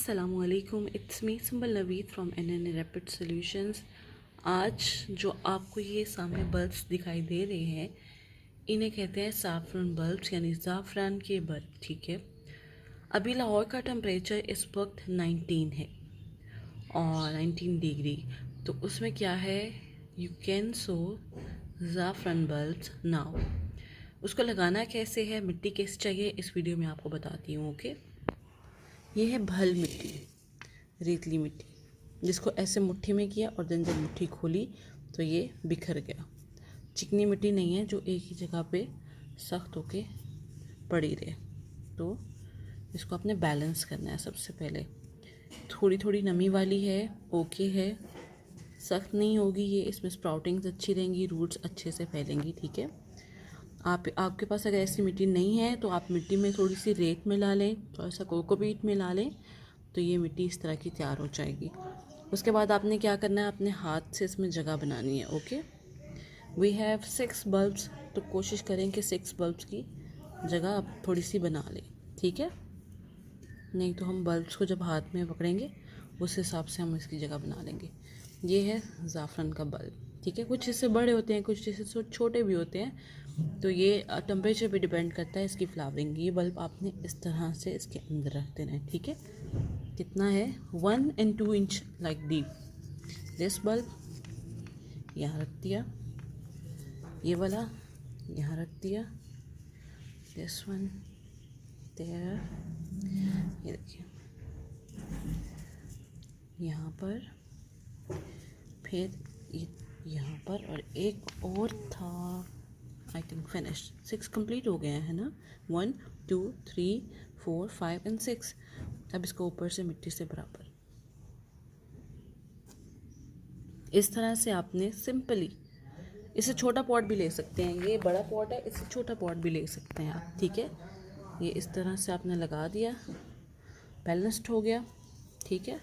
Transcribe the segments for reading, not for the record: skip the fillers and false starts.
अस्सलामुअलैकुम, it's me Sumbal Naveed from an Rapid Solutions. आज जो आपको ये सामने बल्ब्स दिखाई दे रहे हैं, इन्हें कहते हैं साफरन बल्ब्स यानी ज़ाफ़रान के बल्ब। ठीक है, अभी लाहौर का टेम्परेचर इस वक्त 19 है और 19 डिग्री। तो उसमें क्या है, यू कैन सो ज़ाफ़रान बल्ब्स नाउ। उसको लगाना कैसे है, मिट्टी कैसे चाहिए, इस वीडियो में आपको बताती हूँ। ओके, ये है भल मिट्टी, रेतली मिट्टी, जिसको ऐसे मुट्ठी में किया और दिन जब मुट्ठी खोली तो ये बिखर गया। चिकनी मिट्टी नहीं है जो एक ही जगह पे सख्त होके पड़ी रहे। तो इसको आपने बैलेंस करना है। सबसे पहले थोड़ी थोड़ी नमी वाली है, ओके है, सख्त नहीं होगी ये। इसमें स्प्राउटिंग्स अच्छी रहेंगी, रूट्स अच्छे से फैलेंगी। ठीक है, आपके पास अगर ऐसी मिट्टी नहीं है तो आप मिट्टी में थोड़ी सी रेत मिला लें, थोड़ा सा कोकोपीट मिला लें, तो ये मिट्टी इस तरह की तैयार हो जाएगी। उसके बाद आपने क्या करना है, अपने हाथ से इसमें जगह बनानी है। ओके, वी हैव 6 बल्ब्स, तो कोशिश करें कि 6 बल्ब्स की जगह आप थोड़ी सी बना लें। ठीक है, नहीं तो हम बल्ब्स को जब हाथ में पकड़ेंगे उस हिसाब से हम इसकी जगह बना लेंगे। ये है ज़ाफ़रान का बल्ब। ठीक है, कुछ इससे बड़े होते हैं, कुछ इससे छोटे भी होते हैं, तो ये टेम्परेचर पे डिपेंड करता है इसकी फ्लावरिंग। ये बल्ब आपने इस तरह से इसके अंदर रख देना है। ठीक है, कितना है, 1 and 2 inch like deep. This bulb यहाँ रख दिया, ये वाला यहाँ रख दिया, दिस वन देयर, ये देखिए यहाँ पर, फिर यहाँ पर, और एक और था। आई थिंक फिनिश 6 कंप्लीट हो गया है ना, 1 2 3 4 5 and 6। अब इसको ऊपर से मिट्टी से बराबर इस तरह से आपने सिंपली, इससे छोटा पॉट भी ले सकते हैं, ये बड़ा पॉट है, इससे छोटा पॉट भी ले सकते हैं आप। ठीक है, ये इस तरह से आपने लगा दिया, बैलेंस्ड हो गया। ठीक है,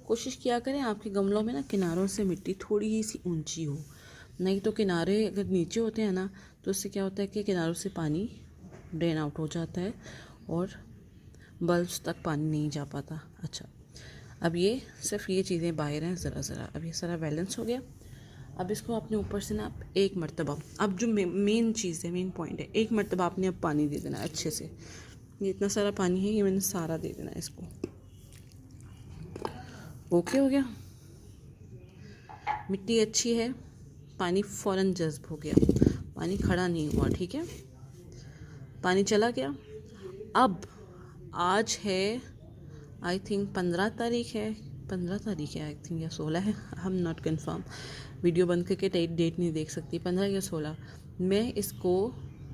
कोशिश किया करें आपके गमलों में ना किनारों से मिट्टी थोड़ी ही सी ऊंची हो, नहीं तो किनारे अगर नीचे होते हैं ना तो उससे क्या होता है कि किनारों से पानी ड्रेन आउट हो जाता है और बल्ब्स तक पानी नहीं जा पाता। अच्छा, अब ये सिर्फ ये चीज़ें बाहर हैं ज़रा ज़रा, अब ये सारा बैलेंस हो गया। अब इसको आपने ऊपर से ना एक मरतबा, अब जो मेन चीज़ है, मेन पॉइंट है, एक मरतबा आपने अब पानी दे देना अच्छे से। ये इतना सारा पानी है, ये मैंने सारा दे देना इसको। ओके हो गया, मिट्टी अच्छी है, पानी फ़ौरन जज्ब हो गया, पानी खड़ा नहीं हुआ। ठीक है, पानी चला गया। अब आज है आई थिंक 15 तारीख है, 15 तारीख है आई थिंक, या 16 है, I am not confirm, video बंद करके डेट नहीं देख सकती, 15 या 16। मैं इसको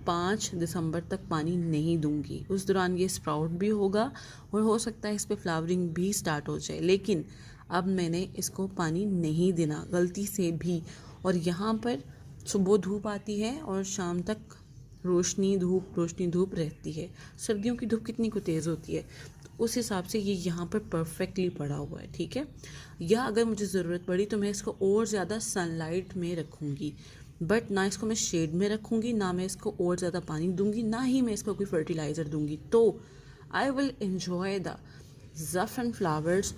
5 दिसंबर तक पानी नहीं दूंगी। उस दौरान ये स्प्राउट भी होगा और हो सकता है इस पर फ्लावरिंग भी स्टार्ट हो जाए, लेकिन अब मैंने इसको पानी नहीं देना गलती से भी। और यहाँ पर सुबह धूप आती है और शाम तक रोशनी धूप रहती है। सर्दियों की धूप कितनी को तेज़ होती है, तो उस हिसाब से ये यहाँ पर परफेक्टली पड़ा हुआ है। ठीक है, या अगर मुझे ज़रूरत पड़ी तो मैं इसको और ज़्यादा सनलाइट में रखूँगी, बट ना इसको मैं शेड में रखूँगी, ना मैं इसको और ज़्यादा पानी दूँगी, ना ही मैं इसको कोई फर्टिलाइज़र दूँगी। तो आई विल इन्जॉय द ज़ाफ़रान फ्लावर्स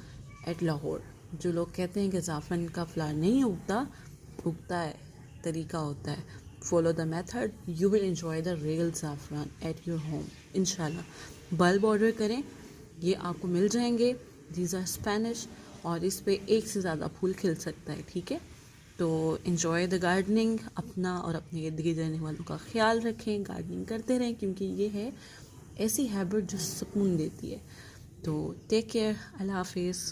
एट लाहौर। जो लोग कहते हैं कि ज़ाफ़रान का फ्लावर नहीं उगता, उगता है, तरीका होता है। Follow the method, you will enjoy the real ज़ाफ़रान एट योर होम इंशाल्लाह। बल्ब ऑर्डर करें, ये आपको मिल जाएंगे, दीज आर स्पेनिश, और इस पे एक से ज़्यादा फूल खिल सकता है। ठीक है, तो एंजॉय द गार्डनिंग। अपना और अपने इर्द गिर्द रहने वालों का ख्याल रखें, गार्डनिंग करते रहें, क्योंकि ये है ऐसी हैबिट जो सुकून देती है। तो टेक केयर, अल्लाह हाफिज़।